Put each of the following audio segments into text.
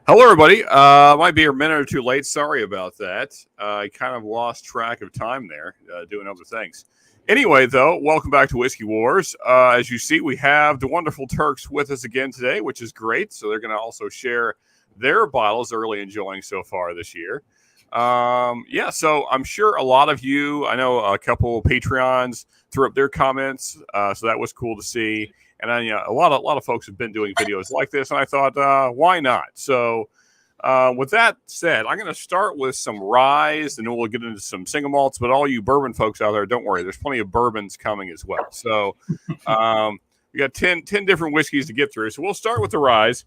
Hello, everybody. Might be a minute or two late. Sorry about that. I kind of lost track of time there doing other things. Anyway, though, welcome back to Whiskey Wars. As you see, we have the wonderful Turks with us again today, which is great. So they're going to also share their bottles they're really enjoying so far this year. So I'm sure a lot of you, I know a couple Patreons threw up their comments, so that was cool to see. And then, a lot of folks have been doing videos like this, and I thought, why not? So, with that said, I'm going to start with some ryes, and then we'll get into some single malts. But all you bourbon folks out there, don't worry, there's plenty of bourbons coming as well. So, we got 10 different whiskeys to get through. So we'll start with the ryes.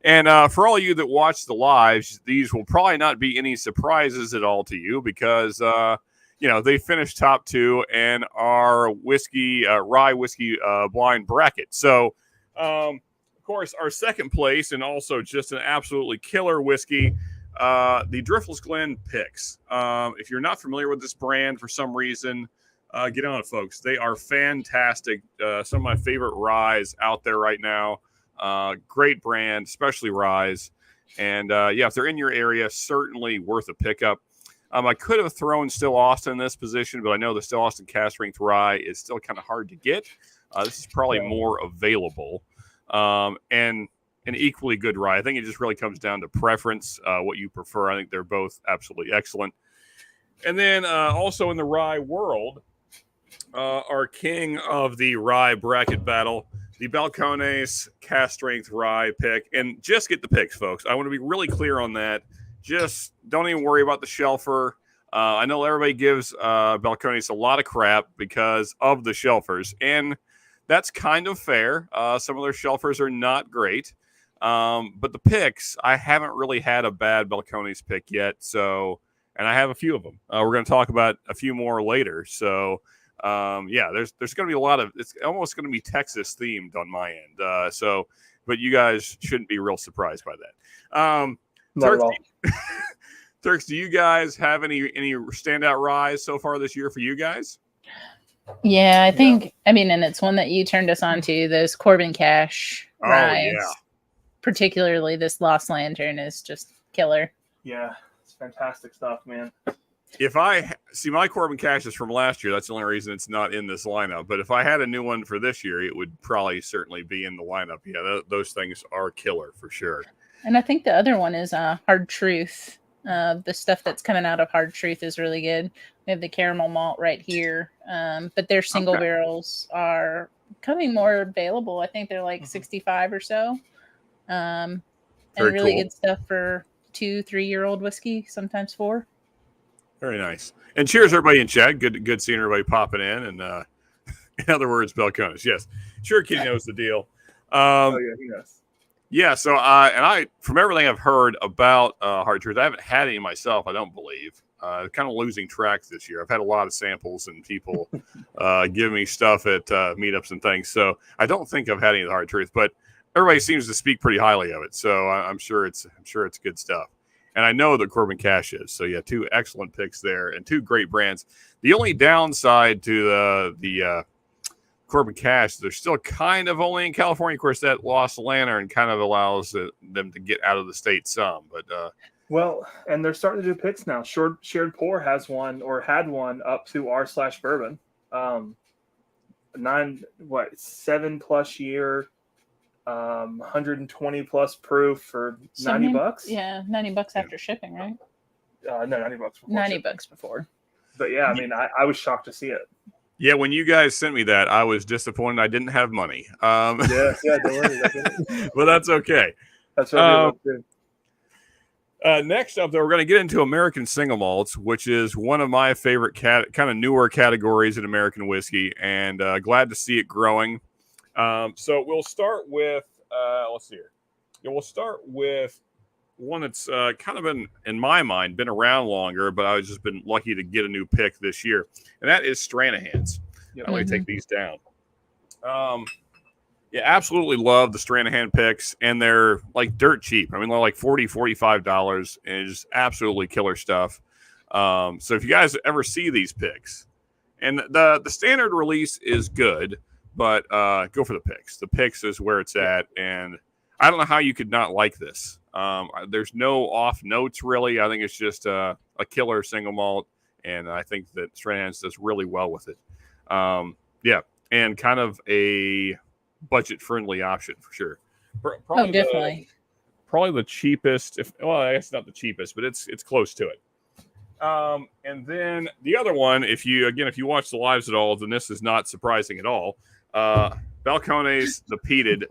And for all of you that watch the lives, these will probably not be any surprises at all to you because they finished top two in our rye whiskey blind bracket. So, of course, our second place and also just an absolutely killer whiskey, the Driftless Glen Picks. If you're not familiar with this brand for some reason, get on it, folks. They are fantastic. Some of my favorite ryes out there right now. Great brand, especially ryes. And if they're in your area, certainly worth a pickup. I could have thrown Still Austin in this position, but I know the Still Austin cast strength rye is still kind of hard to get. This is probably more available and an equally good rye. I think it just really comes down to preference, what you prefer. I think they're both absolutely excellent. And then also in the rye world, our king of the rye bracket battle, the Balcones cast strength rye pick. And just get the picks, folks. I want to be really clear on that. Just don't even worry about the shelfer. I know everybody gives Balcones a lot of crap because of the shelfers, and that's kind of fair. Some of their shelfers are not great, but the picks, I haven't really had a bad Balcones pick yet. So, and I have a few of them. We're going to talk about a few more later. So, there's going to be a lot of. It's almost going to be Texas themed on my end. But you guys shouldn't be real surprised by that. Turks, do you guys have any standout ryes so far this year for you guys? Yeah, I think, and it's one that you turned us on to, those Corbin Cash ryes. Yeah. Particularly this Lost Lantern is just killer. Yeah, it's fantastic stuff, man. If I see my Corbin Cash is from last year, that's the only reason it's not in this lineup. But if I had a new one for this year, it would probably certainly be in the lineup. Yeah, those things are killer for sure. And I think the other one is Hard Truth. The stuff that's coming out of Hard Truth is really good. We have the caramel malt right here. But their single barrels are coming more available. I think they're like 65 or so. And really cool. Good stuff for 2-3-year-old whiskey, sometimes 4. Very nice. And cheers, everybody in chat. Good seeing everybody popping in. And in other words, Balcones. Yes. Sure, Kitty knows the deal. He knows. Yeah, so I from everything I've heard about Hard Truth, I haven't had any myself, I don't believe. Kind of losing track this year. I've had a lot of samples and people give me stuff at meetups and things. So I don't think I've had any of the Hard Truth, but everybody seems to speak pretty highly of it. So I'm sure it's good stuff. And I know that Corbin Cash is. So yeah, 2 excellent picks there and 2 great brands. The only downside to the Corbin Cash, they're still kind of only in California. Of course, that Lost Lantern kind of allows them to get out of the state some. But and they're starting to do picks now. Shared Pour has one or had one up to r/bourbon. 7+ year, 120+ proof for $90. Yeah, $90 after shipping, right? No, $90 before. $90 before. But yeah, I was shocked to see it. Yeah, when you guys sent me that, I was disappointed I didn't have money. Don't worry. Well, that's okay. That's what we do. Next up, though, we're going to get into American single malts, which is one of my favorite kind of newer categories in American whiskey, and glad to see it growing. So we'll start with, let's see here. Yeah, we'll start with one that's kind of been, in my mind, been around longer, but I've just been lucky to get a new pick this year, and that is Stranahan's. Let me take these down. Absolutely love the Stranahan picks, and they're like dirt cheap. They're like $40, $45, and it's absolutely killer stuff. So if you guys ever see these picks, and the standard release is good, but go for the picks. The picks is where it's at, and I don't know how you could not like this. There's no off notes really. I think it's just a killer single malt, and I think that Stranahan's does really well with it. Yeah, and kind of a budget-friendly option for sure. Probably definitely. Probably the cheapest. Well, I guess not the cheapest, but it's close to it. And then the other one, if you watch the lives at all, then this is not surprising at all. Balcones, the peated,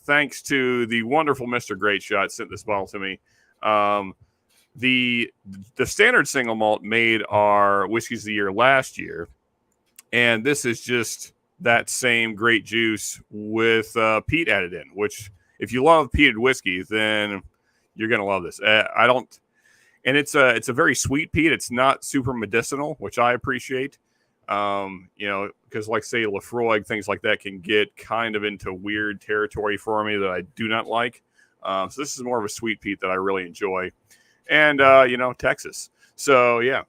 thanks to the wonderful Mr. Great Shot sent this bottle to me. The standard single malt made our whiskeys of the year last year, and this is just that same great juice with peat added in, which if you love peated whiskey, then you're going to love this. And it's a very sweet peat. It's not super medicinal, which I appreciate. Because like say Lefroy, things like that can get kind of into weird territory for me that I do not like. So this is more of a sweet peat that I really enjoy. And Texas. So yeah.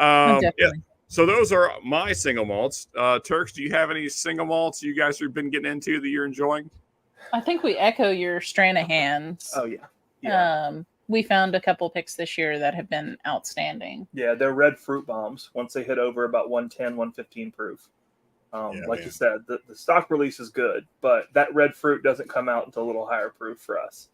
Yeah. So those are my single malts. Turks, do you have any single malts you guys have been getting into that you're enjoying? I think we echo your Stranahan's. Oh yeah. We found a couple picks this year that have been outstanding. Yeah, they're red fruit bombs once they hit over about 110, 115 proof. You said, the stock release is good, but that red fruit doesn't come out until a little higher proof for us.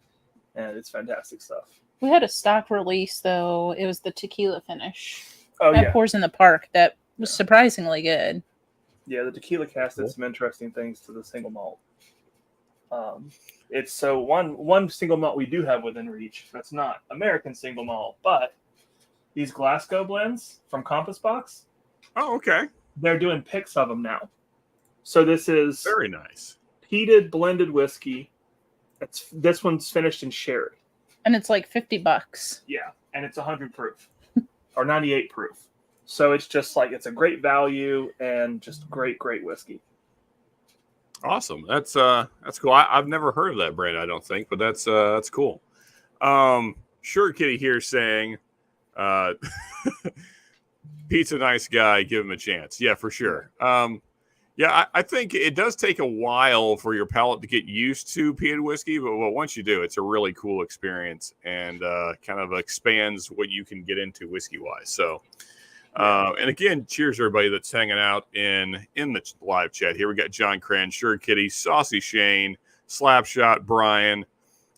And it's fantastic stuff. We had a stock release, though. It was the tequila finish. Oh, that Pours in the Park. That was surprisingly good. Yeah, the tequila cast did some interesting things to the single malt. It's so one single malt we do have within reach. That's not American single malt, but these Glasgow blends from Compass Box. Oh, okay. They're doing picks of them now. So this is very nice peated blended whiskey. This one's finished in sherry, and it's like $50. Yeah, and it's 100 proof or 98 proof. So it's just like it's a great value and just great whiskey. Awesome. That's cool. I've never heard of that brand, I don't think, but that's cool. Sure Kitty here saying Pete's a nice guy, give him a chance. Yeah, for sure. I think it does take a while for your palate to get used to peated whiskey, but once you do, it's a really cool experience and kind of expands what you can get into whiskey-wise. So and again, cheers everybody that's hanging out in the live chat here. We got John Cran, Sure Kitty, Saucy Shane, Slapshot, Brian,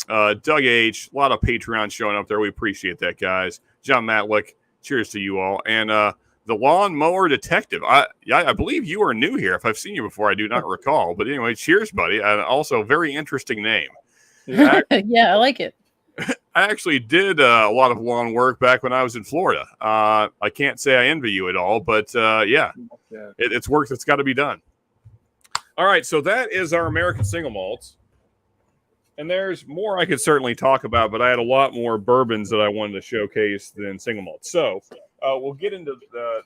Doug H. A lot of Patreon showing up there. We appreciate that, guys. John Matlick, cheers to you all. And the Lawnmower Detective. I believe you are new here. If I've seen you before, I do not recall. But anyway, cheers, buddy. And also, very interesting name. Yeah, I like it. I actually did a lot of lawn work back when I was in Florida. I can't say I envy you at all, but it's work that's got to be done. All right, so that is our American single malts. And there's more I could certainly talk about, but I had a lot more bourbons that I wanted to showcase than single malts. So we'll get into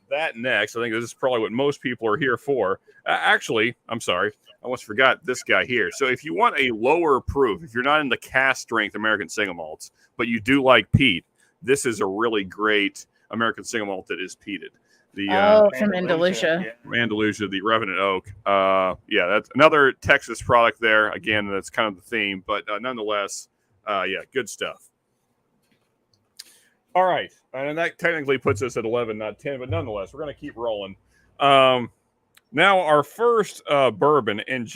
that next. I think this is probably what most people are here for. Actually, I'm sorry. I almost forgot this guy here. So if you want a lower proof, if you're not in the cast strength American single malts, but you do like peat, this is a really great American single malt that is peated. From Andalusia. Andalusia, the Revenant Oak. That's another Texas product there. Again, that's kind of the theme, but nonetheless, good stuff. All right. And that technically puts us at 11, not 10, but nonetheless, we're going to keep rolling. Now, our first bourbon, and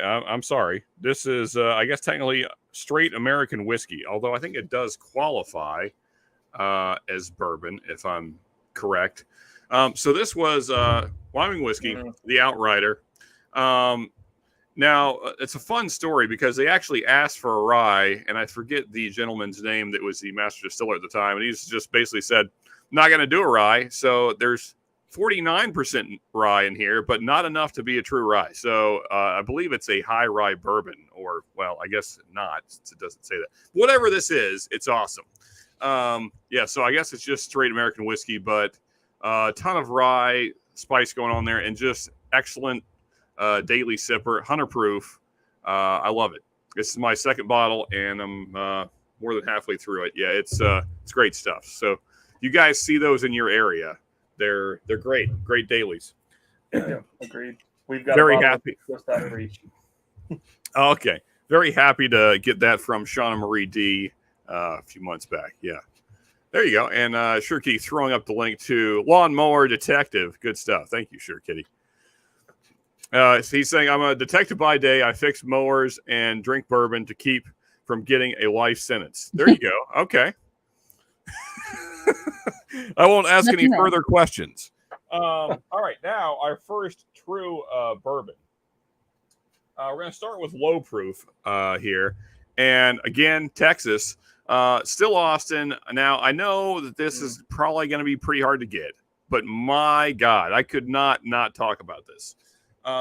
I'm sorry. This is, I guess, technically straight American whiskey, although I think it does qualify as bourbon, if I'm correct. So this was Wyoming whiskey, the Outrider. Now, it's a fun story because they actually asked for a rye, and I forget the gentleman's name that was the master distiller at the time, and he's just basically said, not going to do a rye, so there's 49% rye in here, but not enough to be a true rye. So I believe it's a high rye bourbon, or, well, I guess not. It doesn't say that. Whatever this is, it's awesome. So I guess it's just straight American whiskey, but a ton of rye spice going on there and just excellent daily sipper, 100 proof. I love it. This is my second bottle, and I'm more than halfway through it. Yeah, it's great stuff. So you guys see those in your area. They're great dailies. Yeah, agreed. We've got very happy. Just out of reach. Okay. very happy to get that from Shauna Marie D a few months back. Yeah. There you go. And Sure Kitty throwing up the link to Lawnmower Detective. Good stuff. Thank you, Sure Kitty. So he's saying, I'm a detective by day. I fix mowers and drink bourbon to keep from getting a life sentence. There you go. Okay. I won't ask any further questions. All right. Now, our first true bourbon. We're going to start with low proof here. And again, Texas. Still Austin. Now, I know that this is probably going to be pretty hard to get, but my God, I could not talk about this.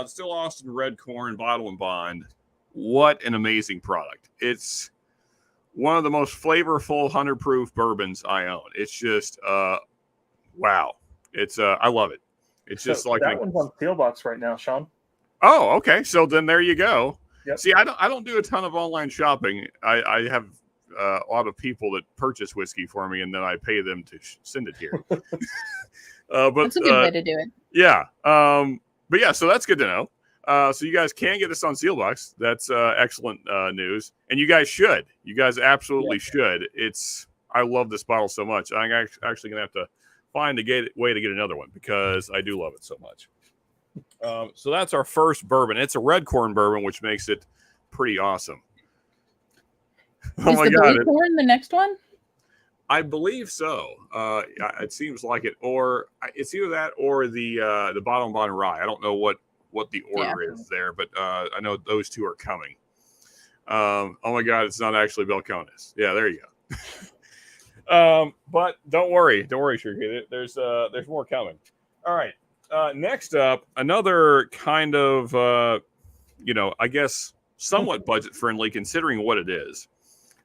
Still Austin Red Corn Bottle and Bond. What an amazing product. It's one of the most flavorful 100 proof bourbons I own. It's just, wow. It's, I love it. It's just so like that one's on Steelbox right now, Sean. Oh, okay. So then there you go. Yep. See, I don't do a ton of online shopping. I have a lot of people that purchase whiskey for me, and then I pay them to send it here. But that's a good way to do it. Yeah. But yeah, so that's good to know. So you guys can get this on Sealbox. That's excellent news, and you guys should. You guys absolutely should. I love this bottle so much. I'm actually gonna have to find a way to get another one because I do love it so much. So that's our first bourbon. It's a red corn bourbon, which makes it pretty awesome. Is the blue corn the next one? I believe so. It seems like it, or it's either that or the bottom bond rye. I don't know what the order is there, but I know those two are coming. Oh my God, it's not actually Belconis. Yeah, there you go. But don't worry, Sure. There's more coming. All right. Next up, another kind of I guess somewhat budget friendly considering what it is.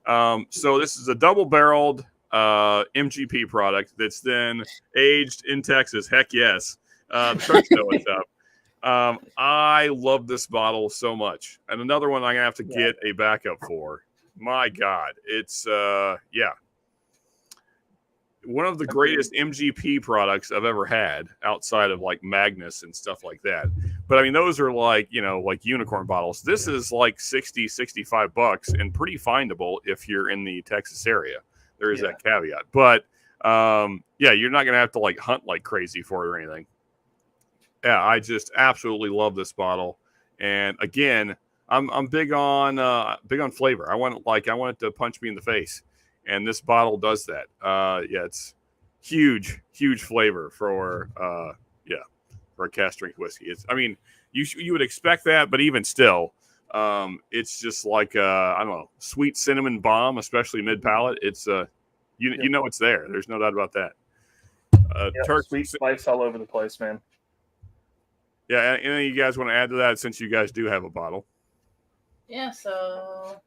So this is a double-barreled MGP product that's then aged in Texas. Heck yes. The trucks know what's up. I love this bottle so much. And another one I'm going to have to get a backup for. My God. It's, one of the greatest MGP products I've ever had outside of like Magnus and stuff like that. But I mean, those are like unicorn bottles. This is like $60-65 and pretty findable if you're in the Texas area. There is that caveat. But you're not going to have to like hunt like crazy for it or anything. Yeah, I just absolutely love this bottle. And again, I'm big on flavor. I want it to punch me in the face. And this bottle does that. It's huge flavor for a cask strength whiskey. You would expect that, but even still, it's just like I don't know, sweet cinnamon bomb, especially mid palate. It's you know it's there. There's no doubt about that. Sweet spice all over the place, man. Yeah, and you guys want to add to that since you guys do have a bottle? Yeah. So,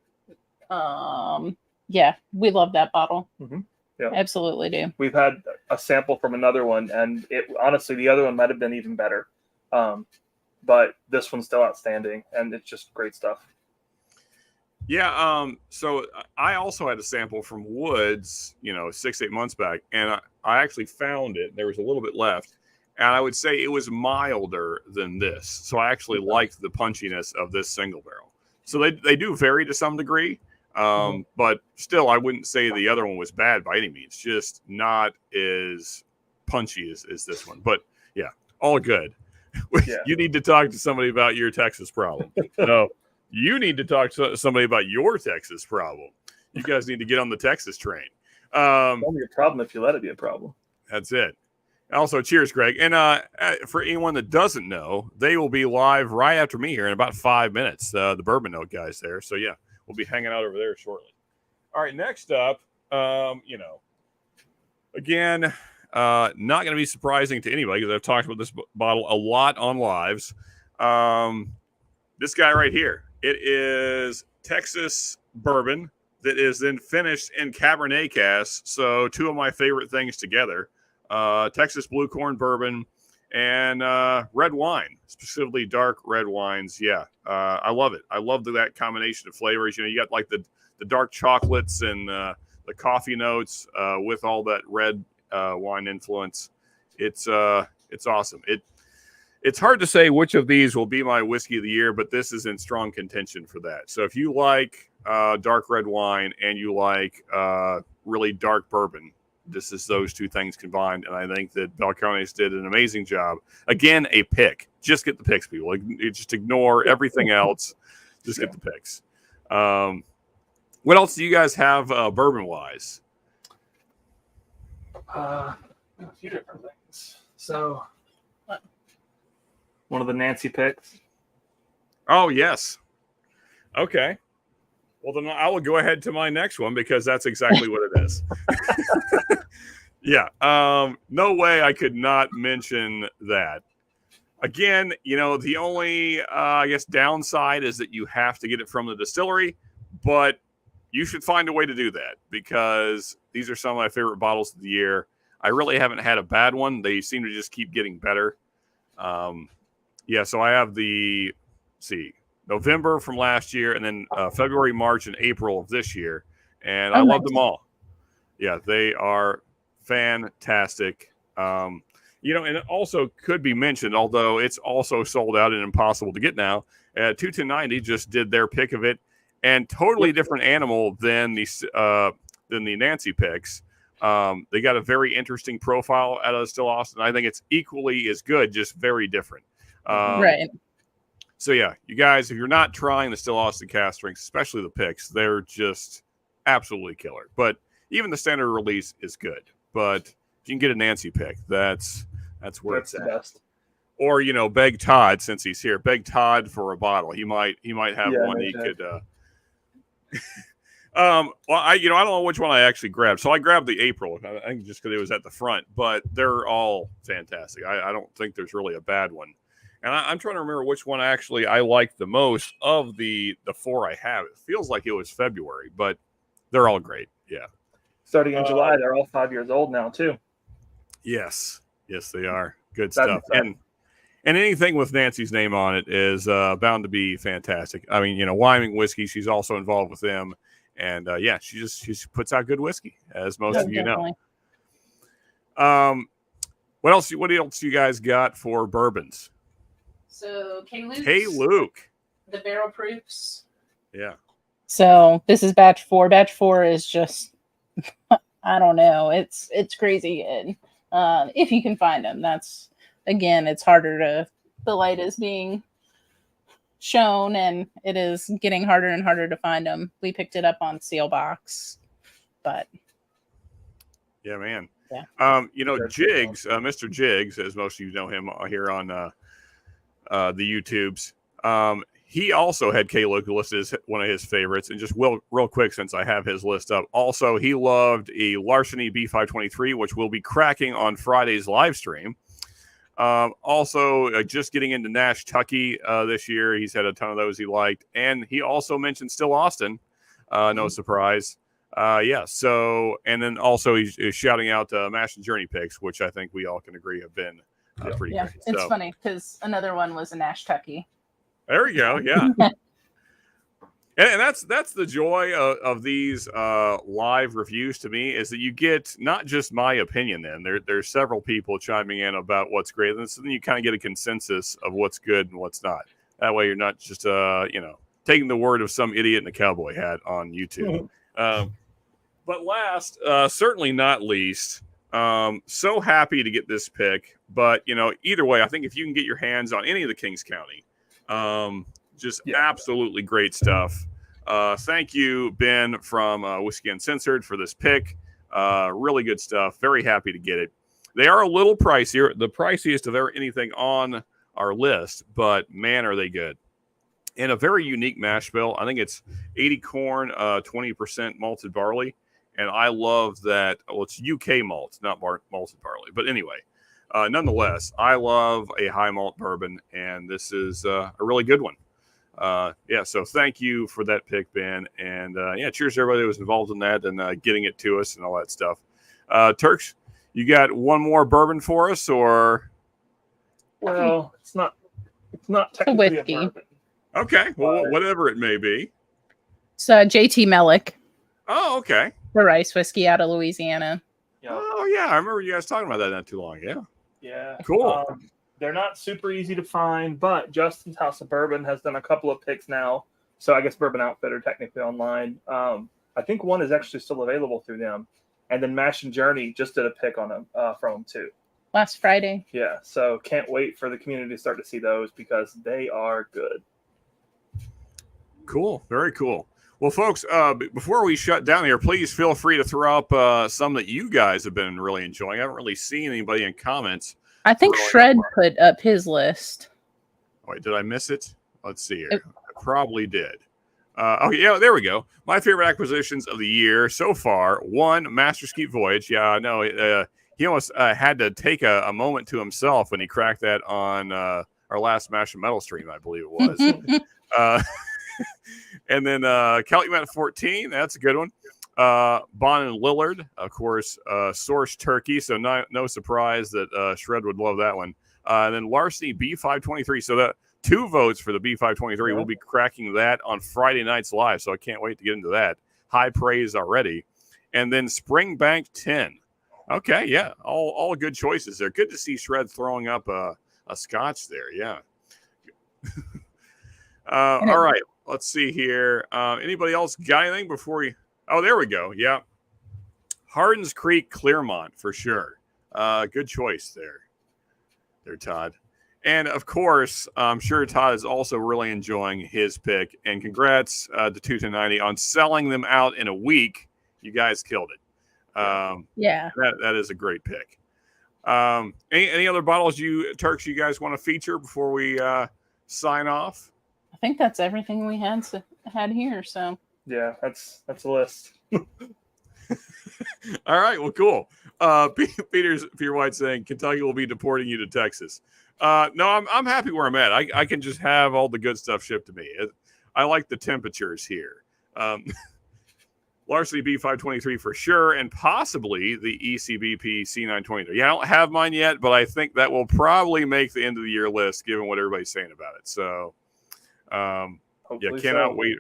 yeah, we love that bottle. Mm-hmm. Yeah, absolutely do. We've had a sample from another one, and honestly, the other one might have been even better. But this one's still outstanding, and it's just great stuff. Yeah. So I also had a sample from Woods, 6-8 months back, and I actually found it. There was a little bit left, and I would say it was milder than this. So I actually liked the punchiness of this single barrel. So they do vary to some degree. But still, I wouldn't say the other one was bad by any means. Just not as punchy as this one. But yeah, all good. You need to talk to somebody about your Texas problem. No, you need to talk to somebody about your Texas problem. You guys need to get on the Texas train. It's only a problem if you let it be a problem. That's it. Also, cheers, Greg. And for anyone that doesn't know, they will be live right after me here in about 5 minutes. The Bourbon Note guys there. So yeah. We'll be hanging out over there shortly. All right, next up, again, not going to be surprising to anybody because I've talked about this bottle a lot on lives. This guy right here, it is Texas bourbon that is then finished in Cabernet cask. So two of my favorite things together, Texas blue corn bourbon and red wine, specifically dark red wines. Yeah, I love it. I love that combination of flavors. You got like the dark chocolates and the coffee notes with all that red wine influence. It's awesome. it's hard to say which of these will be my whiskey of the year, but this is in strong contention for that. So if you like dark red wine and you like really dark bourbon, this is those two things combined. And I think that Balcones did an amazing job. Again, a pick. Just get the picks, people. Like, just ignore everything else. Just get the picks. What else do you guys have bourbon-wise? A few different things. So, one of the Nancy picks. Oh, yes. Okay. Well, then I will go ahead to my next one because that's exactly what it is. Yeah. No way I could not mention that. Again, the only, I guess, downside is that you have to get it from the distillery, but you should find a way to do that because these are some of my favorite bottles of the year. I really haven't had a bad one. They seem to just keep getting better. Yeah, so I have November from last year, and then February, March, and April of this year. And I love them all. Yeah, they are fantastic. And it also could be mentioned, although it's also sold out and impossible to get now, 21090 just did their pick of it, and totally different animal than the Nancy picks. They got a very interesting profile out of Still Austin. I think it's equally as good, just very different. Right. So yeah, you guys, if you're not trying the Still Austin cast strengths, especially the picks, they're just absolutely killer. But even the standard release is good. But if you can get a Nancy pick, that's where it's at. Best. Or beg Todd, since he's here. Beg Todd for a bottle. He might have one he could. Well, I don't know which one I actually grabbed. So I grabbed the April. I think just because it was at the front, but they're all fantastic. I don't think there's really a bad one. And I'm trying to remember which one actually I liked the most of the four I have. It feels like it was February, but they're all great. Yeah. Starting in July, they're all 5 years old now too. Yes, they are. Good stuff. And anything with Nancy's name on it is bound to be fantastic. I mean, Wyoming whiskey, she's also involved with them. And she puts out good whiskey, as most of you know. What else you guys got for bourbons? So Luke. The barrel proofs. Yeah. So this is batch 4. Batch 4 is just I don't know. It's crazy good. If you can find them, it's harder to, the light is being shown and it is getting harder and harder to find them. We picked it up on Seal Box, but yeah, man. Yeah. Jiggs, Mr. Jiggs, as most of you know him here on the YouTubes. He also had K. Luke listed as one of his favorites. And just real quick, since I have his list up, also he loved a Larceny B523, which we'll be cracking on Friday's live stream. Also, just getting into Nash Tucky this year. He's had a ton of those he liked. And he also mentioned Still Austin. No surprise. So, and then also he's shouting out Mash and Journey picks, which I think we all can agree have been pretty great. It's funny because another one was a Nash Tucky. There we go. Yeah. And that's the joy of these live reviews to me, is that you get not just my opinion. Then there's several people chiming in about what's great, and so then you kind of get a consensus of what's good and what's not. That way, you're not just taking the word of some idiot in a cowboy hat on YouTube. But last, certainly not least, so happy to get this pick. But either way, I think if you can get your hands on any of the Kings County. Absolutely great stuff. Thank you, Ben from Whiskey Uncensored, for this pick. Really good stuff. Very happy to get it. They are a little pricier, the priciest of anything on our list, but man, are they good. And a very unique mash bill. I think it's 80 corn, 20% malted barley. And I love that. Well, it's UK malt, not malted barley. But anyway, nonetheless, I love a high malt bourbon, and this is a really good one. So thank you for that pick, Ben. And cheers to everybody that was involved in that and getting it to us and all that stuff. Turks, you got one more bourbon for us, or? Well, it's not technically a bourbon. Okay, well, whatever it may be. It's JT Mellick. Oh, okay. The rice whiskey out of Louisiana. Yeah. Oh, yeah. I remember you guys talking about that not too long. Yeah. Yeah. Cool. They're not super easy to find, but Justin's House of Bourbon has done a couple of picks now. So I guess Bourbon Outfitter technically online. I think one is actually still available through them. And then Mash and Journey just did a pick on them from them too. Last Friday. Yeah, so can't wait for the community to start to see those because they are good. Cool. Very cool. Well, folks, before we shut down here, please feel free to throw up some that you guys have been really enjoying. I haven't really seen anybody in comments. I think Shred put up his list. Wait, did I miss it? Let's see here. I probably did. Yeah, there we go. My favorite acquisitions of the year so far. 1, Master's Keep Voyage. Yeah, I know. He almost had to take a moment to himself when he cracked that on our last Smash and Metal stream, I believe it was. And then Calumet 14. That's a good one. Bon and Lillard, of course, Source Turkey. So no surprise that Shred would love that one. And then Larceny B523. So that 2 votes for the B523. Yeah. We'll be cracking that on Friday nights live. So I can't wait to get into that. High praise already. And then Springbank 10. Okay, yeah, all good choices there. Good to see Shred throwing up a Scotch there. Yeah. All right, let's see here. Anybody else got anything before we? Oh, there we go. Yeah, Hardens Creek, Clearmont for sure. Good choice there, Todd. And of course, I'm sure Todd is also really enjoying his pick. And congrats to 21090 on selling them out in a week. You guys killed it. Yeah, that is a great pick. Any other bottles Turks you guys want to feature before we sign off? I think that's everything we had here. So yeah, that's a list. All right, well, cool. Peter White saying Kentucky will be deporting you to Texas. No, I'm happy where I'm at. I can just have all the good stuff shipped to me. I like the temperatures here. Larceny B523 for sure, and possibly the ECBP C923. Yeah, I don't have mine yet, but I think that will probably make the end of the year list, given what everybody's saying about it. So, yeah, cannot wait.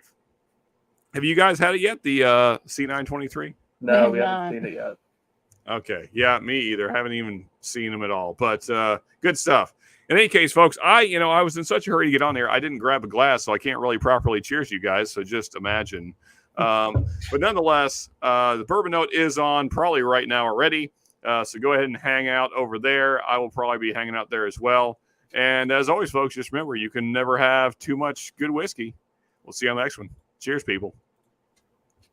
Have you guys had it yet, the C923? No, we haven't seen it yet. Okay, yeah, me either. Haven't even seen them at all, but good stuff. In any case, folks, I was in such a hurry to get on there, I didn't grab a glass, so I can't really properly cheers you guys. So just imagine. But nonetheless, the Bourbon Note is on probably right now already. So go ahead and hang out over there. I will probably be hanging out there as well. And as always, folks, just remember, you can never have too much good whiskey. We'll see you on the next one. Cheers, people.